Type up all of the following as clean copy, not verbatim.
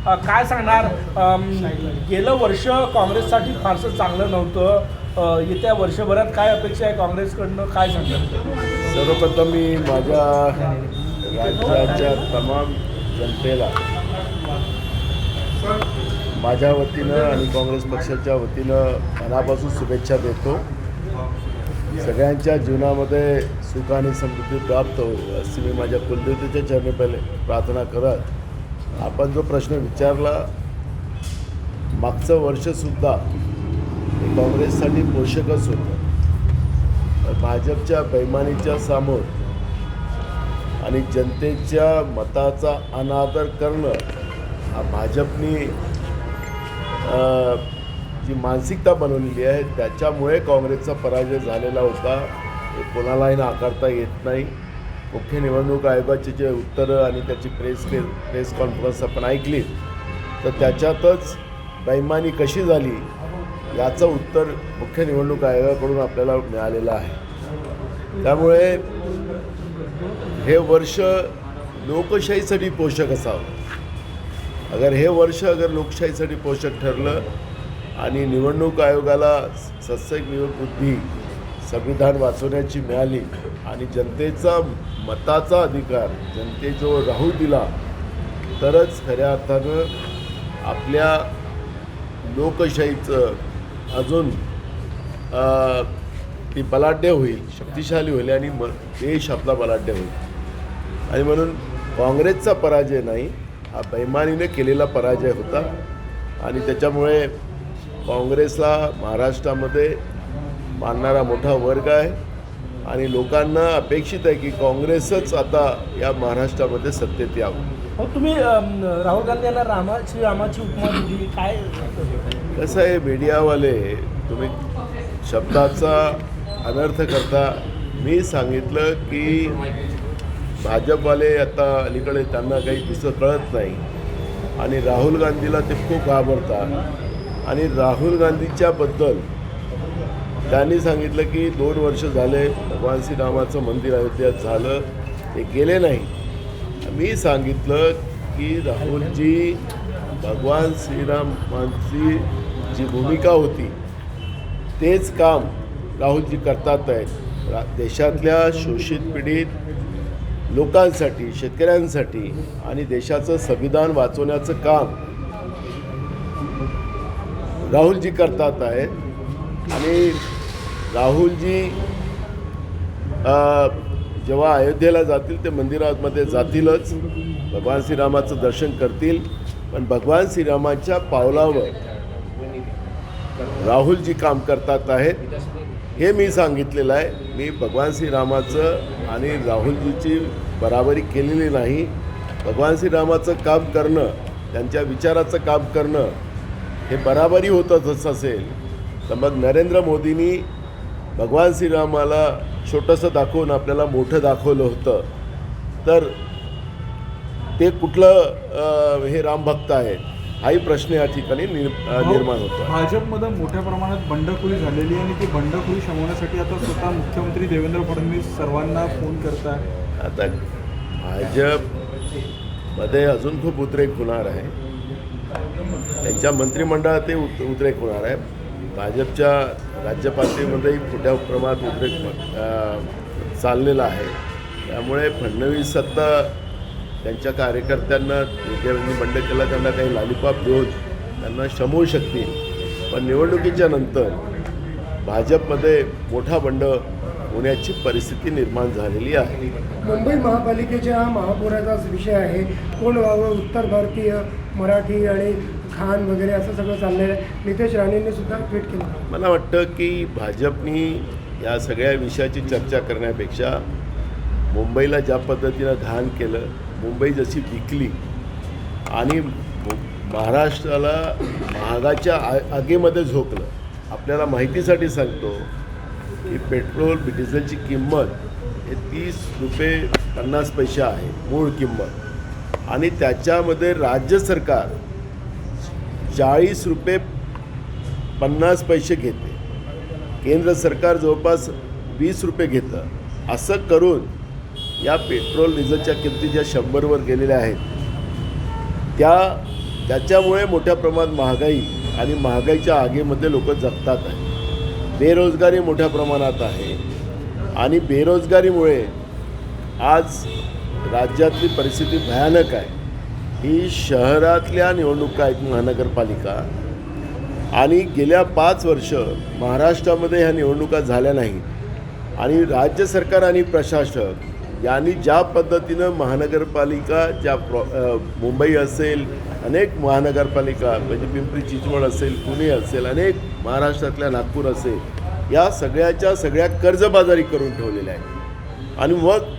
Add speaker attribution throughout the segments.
Speaker 1: काय सांगणार? गेलं वर्ष काँग्रेससाठी फारसं चांगलं नव्हतं. येत्या वर्षभरात काय अपेक्षा आहे काँग्रेसकडनं, काय सांगणार?
Speaker 2: सर्वप्रथम मी माझ्या राज्याच्या तमाम जनतेला माझ्या वतीनं आणि काँग्रेस पक्षाच्या वतीनं मनापासून शुभेच्छा देतो. सगळ्यांच्या जीवनामध्ये सुख आणि समृद्धी प्राप्त होईल अशी मी माझ्या कुलदेवतेच्या चरणी पहिले प्रार्थना करत, आपण जो प्रश्न विचारला, मागचं वर्षसुद्धा हे काँग्रेससाठी पोषकच होतं. भाजपच्या बैमानीच्या समोर आणि जनतेच्या मताचा अनादर करणं हा भाजपनी जी मानसिकता बनवलेली आहे त्याच्यामुळे काँग्रेसचा पराजय झालेला होता. हे कोणालाही नाकारता येत नाही. मुख्य निवडणूक आयोगाचे जे उत्तरं आणि त्याची प्रेस कॉन्फरन्स आपण ऐकली तर त्याच्यातच बैमानी कशी झाली याचं उत्तर मुख्य निवडणूक आयोगाकडून आपल्याला मिळालेलं आहे. त्यामुळे हे वर्ष लोकशाहीसाठी पोषक असावं. हे वर्ष लोकशाहीसाठी पोषक ठरलं आणि निवडणूक आयोगाला सत्संग बुद्धी संविधान वाचवण्याची मिळाली आणि जनतेचा मताचा अधिकार जनतेजवळ राहू दिला तरच खऱ्या अर्थानं आपल्या लोकशाहीचं अजून ती बलाढ्य होईल, शक्तिशाली होईल आणि देश आपला बलाढ्य होईल. आणि म्हणून काँग्रेसचा पराजय नाही, हा बैमानीने केलेला पराजय होता आणि त्याच्यामुळे काँग्रेसला महाराष्ट्रामध्ये मानणारा मोठा वर्ग आहे आणि लोकांना अपेक्षित आहे की काँग्रेसच आता या महाराष्ट्रामध्ये सत्तेत यावं.
Speaker 1: हो, तुम्ही राहुल गांधी यांना रामाची उपमा दिली, काय
Speaker 2: कसं आहे, मीडियावाले तुम्ही शब्दाचा अनर्थ करता. मी सांगितलं की भाजपवाले आता अलीकडे त्यांना काही दुसरं कळत नाही आणि राहुल गांधीला ते खूप घाबरतात आणि राहुल गांधीच्याबद्दल त्यांनी सांगितलं की 2 वर्ष झाले भगवान श्रीरामाचं मंदिर अयोध्यात झालं, ते गेले नाही. मी सांगितलं की राहुलजी भगवान श्रीरामांची जी भूमिका होती तेच काम राहुलजी करतात आहेत. देशातल्या शोषित पीडित लोकांसाठी, शेतकऱ्यांसाठी आणि देशाचं संविधान वाचवण्याचं काम राहुलजी करतात आहेत आणि राहुलजी जेव्हा अयोध्येला जातील ते मंदिरामध्ये जातीलच, भगवान श्रीरामाचं दर्शन करतील, पण भगवान श्रीरामाच्या पावलावर राहुलजी काम करतात आहेत हे मी सांगितलेलं आहे. मी भगवान श्रीरामाचं आणि राहुलजीची बराबरी केलेली नाही. भगवान श्रीरामाचं काम करणं, त्यांच्या विचाराचं काम करणं हे बराबरी होतंच असेल तर मग नरेंद्र मोदींनी भगवान श्रीरामाला छोटंसं दाखवून आपल्याला मोठं दाखवलं होतं तर ते कुठलं हे रामभक्त आहेत हाही प्रश्न या ठिकाणी निर्माण होतो.
Speaker 3: भाजपमध्ये मोठ्या प्रमाणात बंडखोरी झालेली आहे आणि ती बंडखोरी शमवण्यासाठी आता स्वतः मुख्यमंत्री देवेंद्र फडणवीस सर्वांना फोन करतात.
Speaker 2: आता भाजपमध्ये अजून खूप उद्रेक होणार आहे, त्यांच्या मंत्रिमंडळात ते उद्रेक होणार आहे. भाजपच्या राज्य पातळीमध्येही मोठ्या प्रमाणात उद्रेक चाललेला आहे. त्यामुळे फडणवीस सत्ता त्यांच्या कार्यकर्त्यांना ज्यांनी बंड केला त्यांना काही लॉलीपॉप देऊन त्यांना शमवू शकतील, पण निवडणुकीच्या नंतर भाजपमध्ये मोठा बंड होण्याची परिस्थिती निर्माण झालेली आहे.
Speaker 4: मुंबई महापालिकेच्या महापौराचाच विषय आहे, कोण व्हावं, उत्तर भारतीय, मराठी आणि खान वगैरे असं सगळं चाललेलं आहे. नितेश राणेंनी सुद्धा ट्विट केलं.
Speaker 2: मला वाटतं की भाजपनी या सगळ्या विषयाची चर्चा करण्यापेक्षा मुंबईला ज्या पद्धतीनं घाण केलं, मुंबई जशी विकली आणि महाराष्ट्राला महागाच्या आगीमध्ये झोकलं. आपल्याला माहितीसाठी सांगतो की पेट्रोल डिझेलची किंमत हे 30 रुपये 50 पैसे आहे मूळ किंमत आणि त्याच्यामध्ये राज्य सरकार 40 रुपये 50 पैसे घेते, केंद्र सरकार जवळपास 20 रुपये घेतं. असं करून या पेट्रोल डिझेलच्या किमती ज्या 100वर गेलेल्या आहेत त्या त्याच्यामुळे मोठ्या प्रमाणात महागाई आणि महागाईच्या आगीमध्ये लोक जगतात आहे. बेरोजगारी मोठ्या प्रमाणात आहे आणि बेरोजगारीमुळे आज राज्यातली परिस्थिती भयानक आहे. ही शहरातल्या निवडणुका आहेत, महानगरपालिका, आणि गेल्या 5 वर्ष महाराष्ट्रामध्ये ह्या निवडणुका झाल्या नाहीत आणि राज्य सरकार आणि प्रशासक यांनी ज्या पद्धतीनं महानगरपालिका मुंबई असेल, अनेक महानगरपालिका म्हणजे पिंपरी चिंचवड असेल, पुणे असेल, अनेक महाराष्ट्रातल्या नागपूर असेल, या सगळ्या कर्जबाजारी करून ठेवलेल्या आहेत. आणि मग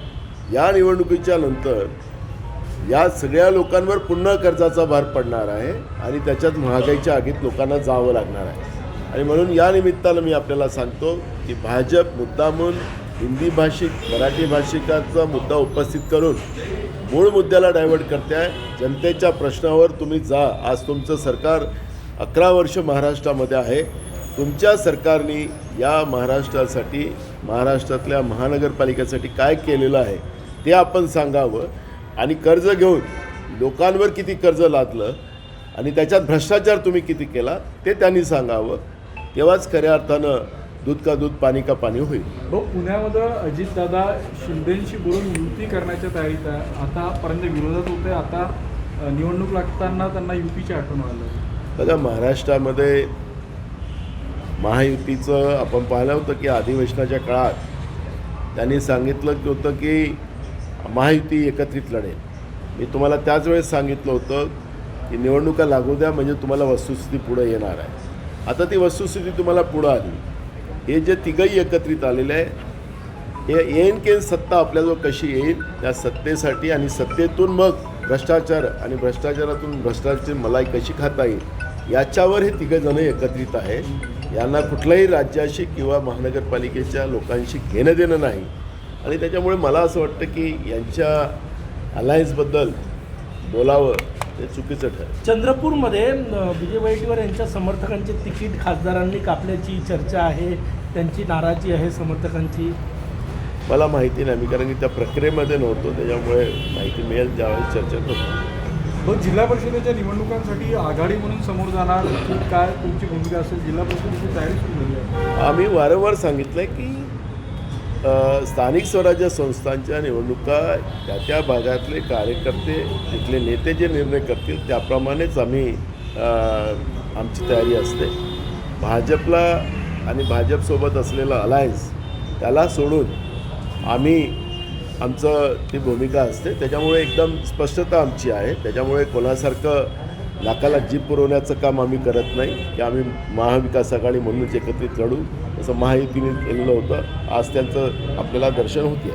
Speaker 2: या निवडणुकीच्या नंतर या सगळ्या लोकांवर पुन्हा कर्जाचा भार पडणार आहे आणि त्याच्यात महागाईच्या आगीत लोकांना जावं लागणार आहे. आणि म्हणून या निमित्तानं मी आपल्याला सांगतो की भाजप मुद्दामून हिंदी भाषिक, मराठी भाषिकांचा मुद्दा उपस्थित करून मूळ मुद्द्याला डायव्हर्ट करते आहे. जनतेच्या प्रश्नावर तुम्ही जा. आज तुमचं सरकार 11 वर्ष महाराष्ट्रामध्ये आहे. तुमच्या सरकारने या महाराष्ट्रासाठी, महाराष्ट्रातल्या महानगरपालिकेसाठी काय केलेलं आहे ते आपण सांगावं. आणि कर्ज घेऊन लोकांवर किती कर्ज लादलं आणि त्याच्यात भ्रष्टाचार तुम्ही किती केला ते त्यांनी सांगावं. तेव्हाच खऱ्या अर्थानं दूध का दूध, पाणी का पाणी होईल.
Speaker 3: पुण्यामध्ये अजितदादा शिंदेशी बोलून युती करण्याच्या तयारीत आहे. आतापर्यंत विरोधात होते, आता निवडणूक लागताना त्यांना युतीची आठवण आलं.
Speaker 2: बघा, महाराष्ट्रामध्ये महायुतीचं आपण पाहिलं होतं की अधिवेशनाच्या काळात त्यांनी सांगितलं होतं की महायुती एकत्रित लढेल. मी तुम्हाला त्याच वेळेस सांगितलं होतं की निवडणुका लागू द्या म्हणजे तुम्हाला वस्तुस्थिती पुढे येणार आहे. आता ती वस्तुस्थिती तुम्हाला पुढं आली. हे जे तिघही एकत्रित आलेले आहे, हे येईन केन सत्ता आपल्याजवळ कशी येईल, त्या सत्तेसाठी आणि सत्तेतून मग भ्रष्टाचार आणि भ्रष्टाचारातून भ्रष्टाचाराची मलाई कशी खाता येईल याच्यावर हे तिघंजणं एकत्रित आहे. यांना कुठल्याही राज्याशी किंवा महानगरपालिकेच्या लोकांशी घेणं देणं नाही. आणि त्याच्यामुळे मला असं वाटतं की यांच्या अलायन्सबद्दल बोलावं ते चुकीचं ठरेल.
Speaker 1: चंद्रपूरमध्ये विजय वडेट्टीवार यांच्या समर्थकांचे तिकीट खासदारांनी कापल्याची चर्चा आहे, त्यांची नाराजी आहे समर्थकांची.
Speaker 2: मला माहिती नाही, मी कारण की त्या प्रक्रियेमध्ये नव्हतो, त्याच्यामुळे माहिती मिळेल त्यावेळेस चर्चा करतो.
Speaker 3: जिल्हा परिषदेच्या निवडणुकांसाठी आघाडी म्हणून समोर जाणार की काय तुमची भूमिका असेल? जिल्हा परिषदेची तयारी सुरू झाली आहे.
Speaker 2: आम्ही वारंवार सांगितलं आहे की स्थानिक स्वराज्य संस्थांच्या निवडणुका त्या भागातले कार्यकर्ते, तिथले नेते जे निर्णय करतील त्याप्रमाणेच आमची तयारी असते. भाजपला आणि भाजपसोबत असलेलं अलायन्स त्याला सोडून आमचं ती भूमिका असते. त्याच्यामुळे एकदम स्पष्टता आमची आहे. त्याच्यामुळे कोणासारखं नाकाला जीभ पुरवण्याचं काम आम्ही करत नाही की आम्ही महाविकास आघाडी म्हणूनच एकत्रित लढू, असं महायुतीने केलेलं होतं. आज त्यांचं आपल्याला दर्शन होते.